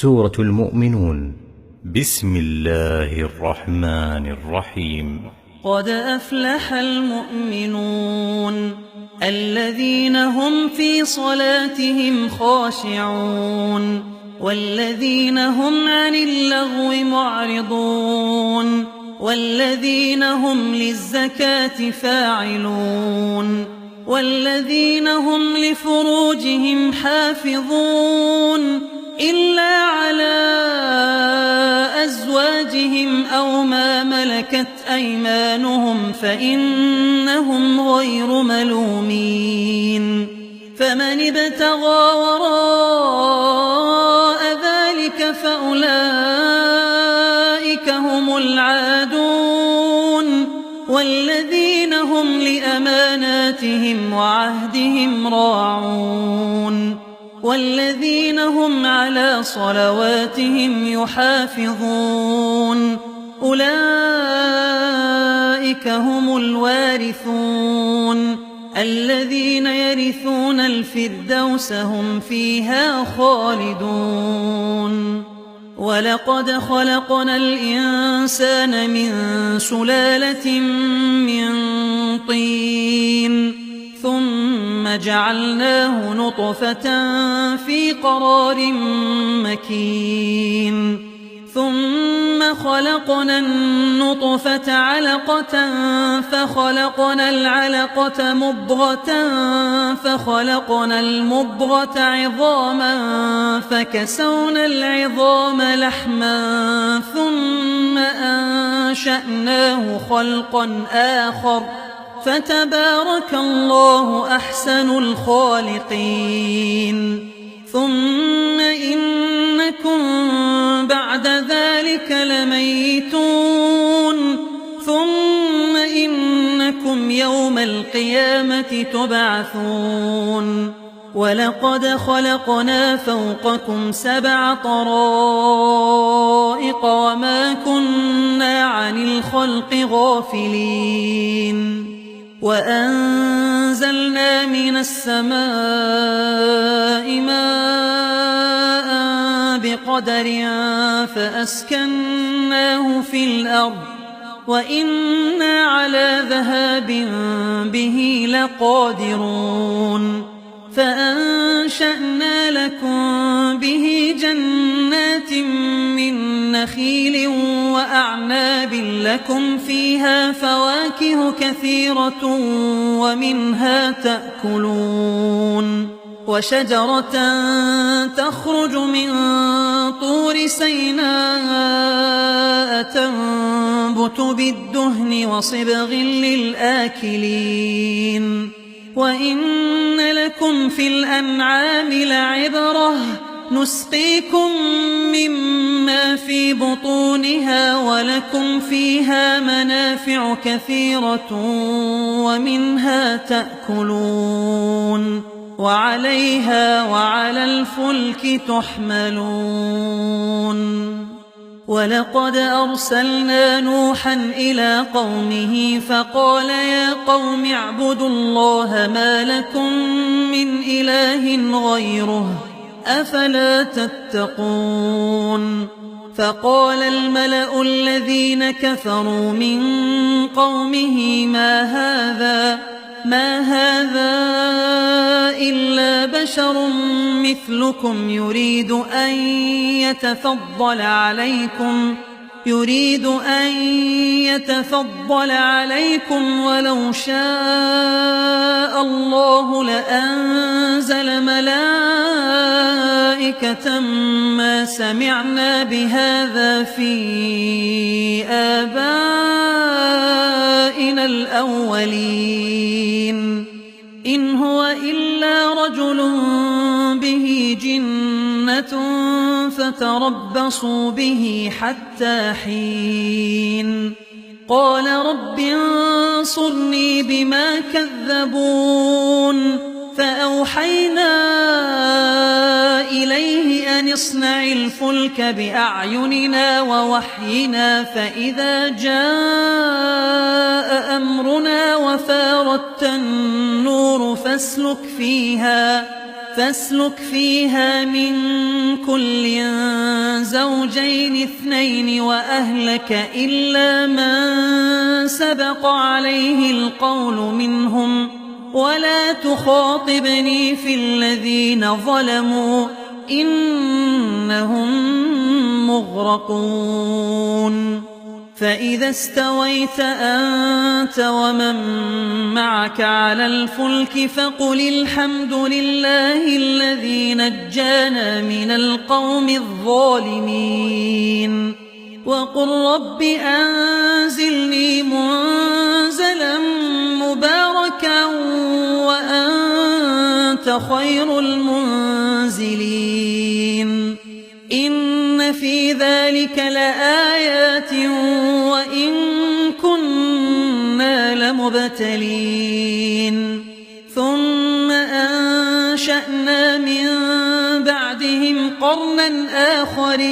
سورة المؤمنون. بسم الله الرحمن الرحيم. قد أفلح المؤمنون الذين هم في صلاتهم خاشعون والذين هم عن اللغو معرضون والذين هم للزكاة فاعلون والذين هم لفروجهم حافظون إلا على أزواجهم أو ما ملكت أيمانهم فإنهم غير ملومين. فمن ابتغى وراء ذلك فأولئك هم العادون والذين هم لأماناتهم وعهدهم راعون والذين هم على صلواتهم يحافظون أولئك هم الوارثون الذين يرثون الفردوس هم فيها خالدون. ولقد خلقنا الإنسان من سلالة من طين ثم جعلناه نطفة في قرار مكين ثم خلقنا النطفة علقة فخلقنا العلقة مضغة فخلقنا المضغة عظاما فكسونا العظام لحما ثم أنشأناه خلقا آخر فتبارك الله أحسن الخالقين. ثم إنكم بعد ذلك لميتون ثم إنكم يوم القيامة تبعثون. ولقد خلقنا فوقكم 7 طرائق وما كنا عن الخلق غافلين. وأنزلنا من السماء ماء بقدر فأسكناه في الأرض وإنا على ذهاب به لقادرون. فأنشأنا لكم به جنات من نخيل وأعناب لكم فيها فواكه كثيرة ومنها تأكلون. وشجرة تخرج من طور سيناء تنبت بالدهن وصبغ للآكلين. وإن لكم في الأنعام لعبرة نسقيكم مما في بطونها ولكم فيها منافع كثيرة ومنها تأكلون وعليها وعلى الفلك تحملون. ولقد أرسلنا نوحا إلى قومه فقال يا قوم اعبدوا الله ما لكم من إله غيره أفلا تتقون. فقال الملأ الذين كفروا من قومه ما هذا إلا بشر مثلكم يريد أن يتفضل عليكم ولو شاء الله لأنزل ملائكة ما سمعنا بهذا في آبائنا الأولين إن هو إلا رجل به جنة فتربصوا به حتى حين. قال رب انصرني بما كذبون. فأوحينا إليه أن اصنع الفلك بأعيننا ووحينا فإذا جاء أمرنا وفارت النور فاسلك فيها فاسلك فيها من كل زوجين اثنين وأهلك إلا من سبق عليه القول منهم ولا تخاطبني في الذين ظلموا إنهم مغرقون فإذا استويت أنت ومن معك على الفلك فقل الحمد لله الذي نجانا من القوم الظالمين وقل رب أنزلني منزلا مباركا وأنت خير المنزلين إن في ذلك لآيات وإن كنا لمبتلين ثم أنشأنا من بعدهم قرنا آخرين